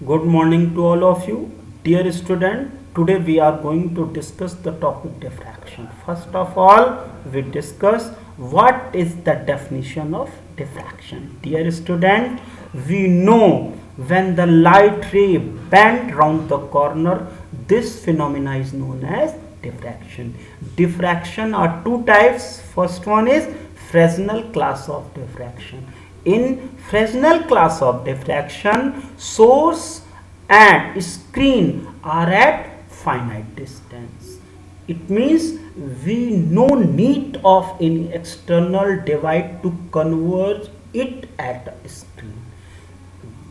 Good morning to all of you. Dear student, today we are going to discuss the topic diffraction. First of all, we discuss what is the definition of diffraction. Dear student, we know when the light ray bend round the corner, this phenomena is known as diffraction. Diffraction are two types. First one is Fresnel class of diffraction. In Fresnel class of diffraction, source and screen are at finite distance. It means we no need of any external device to converge it at a screen.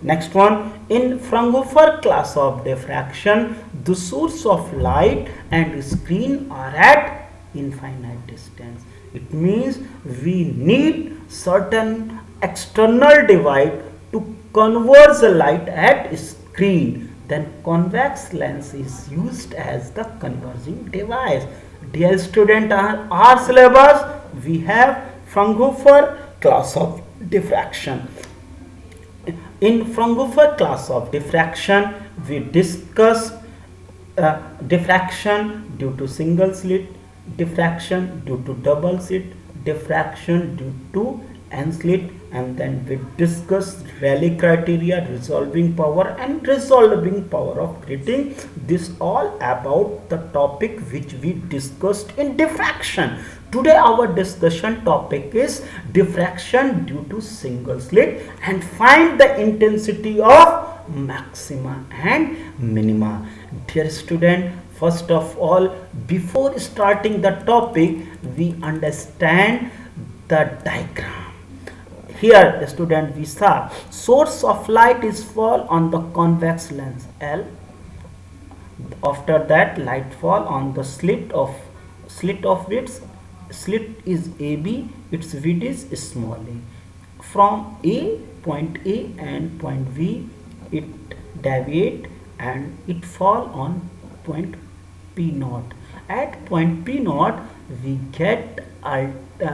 Next one, in Fraunhofer class of diffraction, the source of light and screen are at infinite distance. It means we need certain external device to converge the light at screen. Then convex lens is used as the converging device. Dear student, our syllabus we have Fraunhofer class of diffraction. In Fraunhofer class of diffraction, we discuss diffraction due to single slit, diffraction due to double slit, diffraction due to n slit, and then we discuss Rayleigh criteria, resolving power and resolving power of grating. This all about the topic which we discussed in diffraction. Today our discussion topic is diffraction due to single slit and find the intensity of maxima and minima. Dear student, first of all, before starting the topic, we understand the diagram. Here student, we saw source of light is fall on the convex lens L. After that, light fall on the slit of width. Slit is AB, its width is small a. From point A and point V, it deviate and it fall on point P naught. At point P naught, we get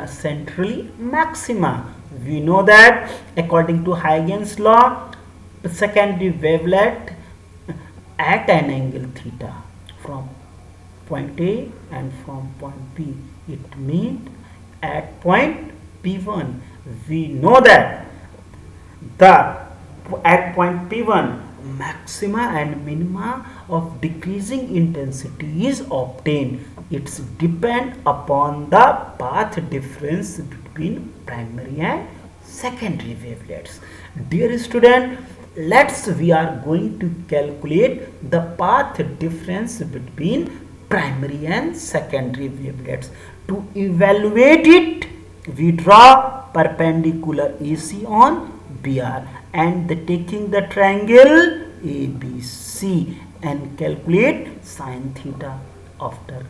centrally maxima. We know that according to Huygens law, secondary wavelet at an angle theta from point A and from point P. It means at point P1, we know that at point P1 maxima and minima of decreasing intensity is obtained. It's depend upon the path difference between primary and secondary wavelets. Dear student, we are going to calculate the path difference between primary and secondary wavelets. To evaluate it, we draw perpendicular AC on BR and taking the triangle ABC and calculate sin theta. After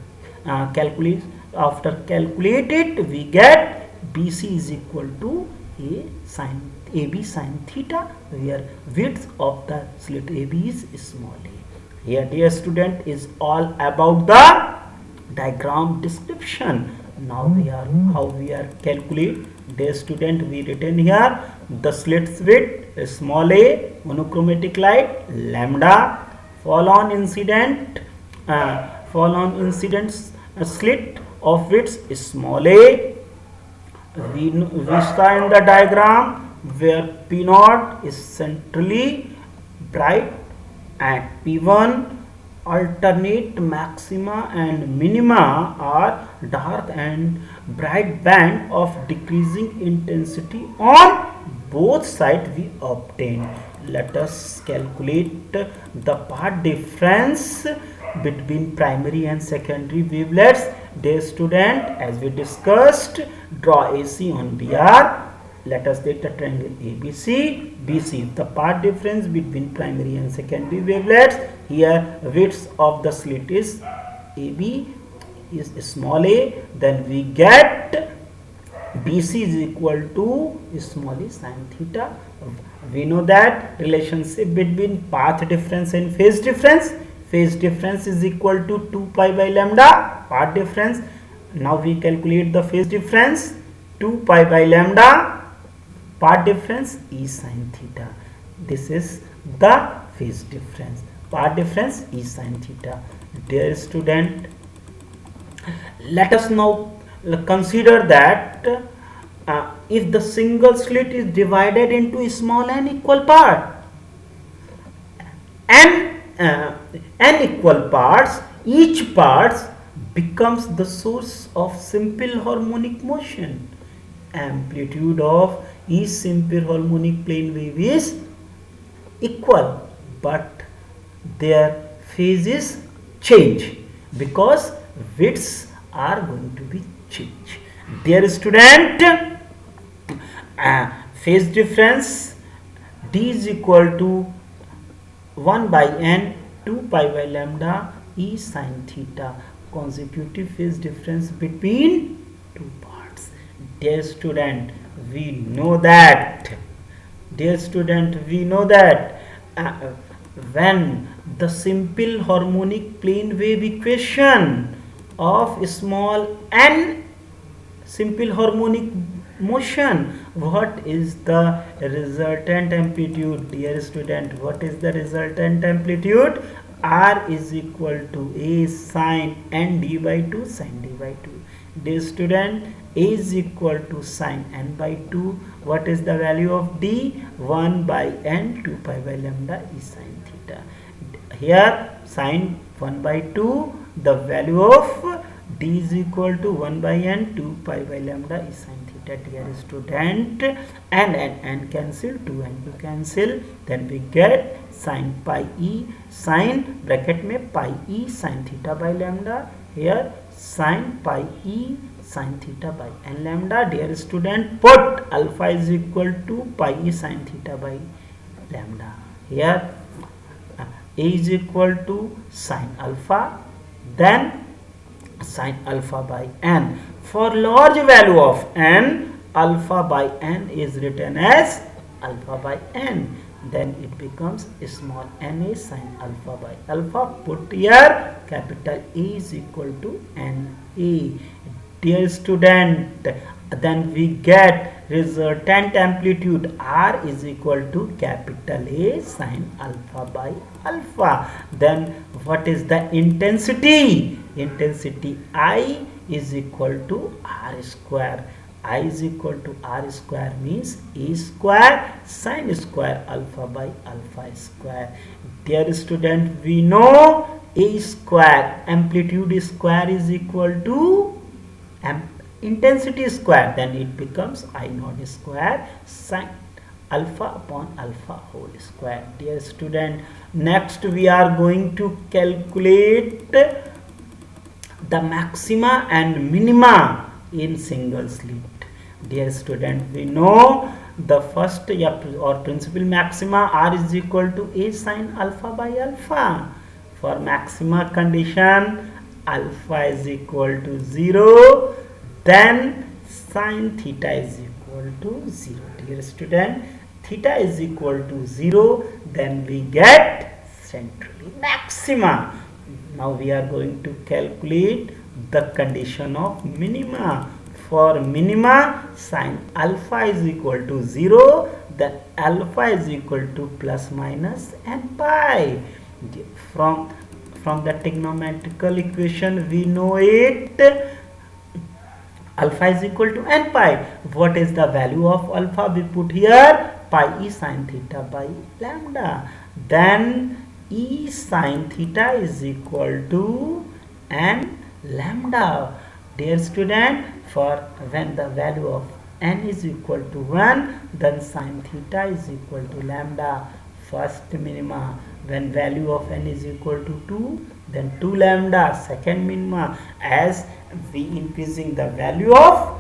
calculated, we get BC is equal to AB sin theta, where width of the slit AB is small a. Here, dear student, is all about the diagram description. Now how we are calculate. Dear student, we written here the slit width is small a, monochromatic light lambda, fall on incident slit of width is small a. We saw in the diagram where P naught is centrally bright and P1 alternate maxima and minima are dark and bright band of decreasing intensity on both sides we obtain. Let us calculate the path difference between primary and secondary wavelets. Dear student, as we discussed, draw AC on BR. Let us take the triangle ABC. BC, the path difference between primary and secondary wavelets. Here, width of the slit is AB is small a. Then we get BC is equal to small a sin theta. We know that relationship between path difference and phase difference. Phase difference is equal to 2 pi by lambda path difference. Now we calculate the phase difference. 2 pi by lambda path difference is sin theta. This is the phase difference. Part difference E sin theta. Dear student, let us now consider that if the single slit is divided into small and equal part, and n equal parts, each part becomes the source of simple harmonic motion. Amplitude of each simple harmonic plane wave is equal, but their phases change because widths are going to be changed. Dear student, phase difference D is equal to 1 by n 2 pi by lambda E sin theta, consecutive phase difference between two parts. Dear student, we know that when the simple harmonic plane wave equation of small n simple harmonic motion, what is the resultant amplitude? Dear student, what is the resultant amplitude? R is equal to A sin n d by 2 sin d by 2. Dear student, A is equal to sin n by 2. What is the value of D? 1 by n 2 pi by lambda E sin theta. Here sin 1 by 2, the value of D is equal to 1 by n 2 pi by lambda E sin theta. Dear student, and cancel, 2 and 2 cancel, then we get sin pi E sin bracket में pi E sin theta by lambda, here sin pi E sin theta by n lambda. Dear student, put alpha is equal to pi E sin theta by lambda. Here A is equal to sin alpha, then sin alpha by n. For large value of n, alpha by n is written as alpha by n. Then it becomes small n a sin alpha by alpha. Put here capital A is equal to n a. Dear student, then we get resultant amplitude R is equal to capital A sin alpha by alpha. Then what is the intensity? Intensity I is equal to R square. I is equal to R square means A square sin square alpha by alpha square. Dear student, we know A square amplitude square is equal to intensity square, then it becomes I naught square sin alpha upon alpha whole square. Dear student, next we are going to calculate the maxima and minima in single slit. Dear student, we know the first or principal maxima R is equal to A sin alpha by alpha. For maxima condition, alpha is equal to 0, then sin theta is equal to 0. Dear student, theta is equal to 0, then we get centrally maxima. Now we are going to calculate the condition of minima. For minima, sin alpha is equal to 0, then alpha is equal to plus minus n pi. From the trigonometrical equation we know it, alpha is equal to n pi. What is the value of alpha? We put here pi E sin theta by lambda. Then E sin theta is equal to n lambda. Dear student, for when the value of n is equal to 1, then sin theta is equal to lambda. First minima, when value of n is equal to 2, then 2 lambda. Second minima, as we increasing the value of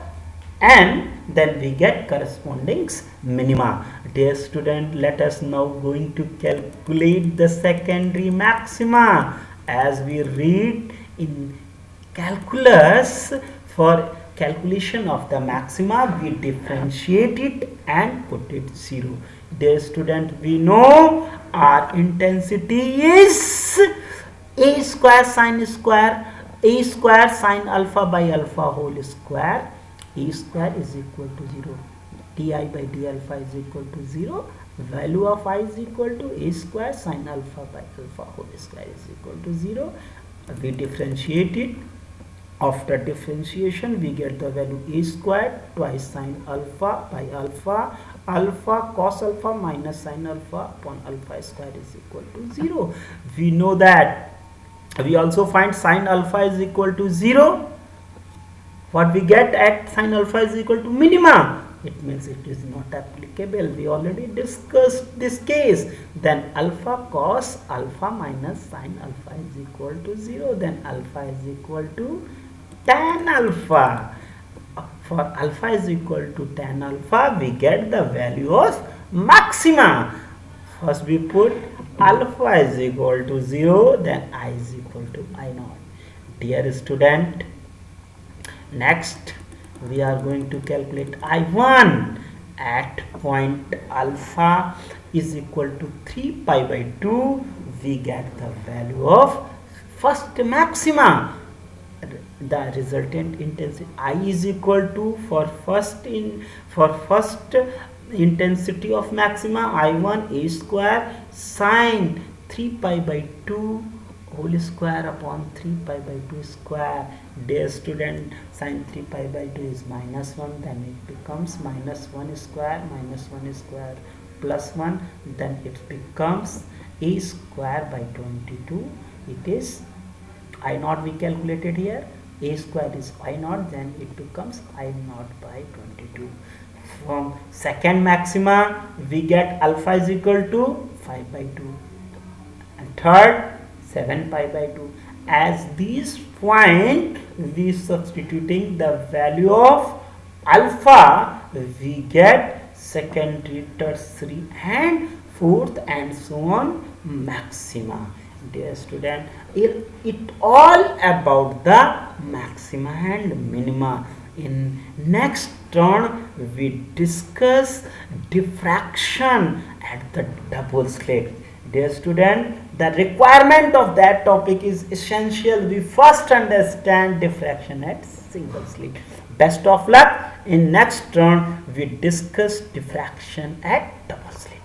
n, then we get corresponding minima. Dear student, let us now going to calculate the secondary maxima. As we read in calculus, for calculation of the maxima, we differentiate it and put it 0. Dear student, we know our intensity is A square sin alpha by alpha whole square. A square is equal to 0. Di by d alpha is equal to 0. value of I is equal to a square sine alpha by alpha whole square is equal to 0. We differentiate it. After differentiation, we get the value a squared twice sine alpha by alpha, alpha cos alpha minus sine alpha upon alpha square is equal to 0. We know that. We also find sine alpha is equal to 0. What we get at sine alpha is equal to minima. It means it is not applicable. We already discussed this case. Then alpha cos alpha minus sine alpha is equal to 0. Then alpha is equal to tan alpha. For alpha is equal to tan alpha, we get the value of maxima. First we put alpha is equal to 0, then I is equal to I naught. Dear student, next we are going to calculate I1 at point alpha is equal to 3 pi by 2. We get the value of first maxima. The resultant intensity I is equal to for first intensity of maxima I1 a square sine 3 pi by 2 whole square upon 3 pi by 2 square. Dear student, sine 3 pi by 2 is minus 1, then it becomes minus 1 square plus 1, then it becomes a square by 22. It is I naught we calculated here. A square is I naught, then it becomes I naught by 22. From second maxima, we get alpha is equal to 5 by 2. And third, 7 pi by 2. As these point, we substituting the value of alpha, we get secondary, tertiary and fourth and so on maxima. Dear student, it all about the maxima and minima. In next turn, we discuss diffraction at the double slit. Dear student, the requirement of that topic is essential. We first understand diffraction at single slit. Best of luck. In next turn, we discuss diffraction at double slit.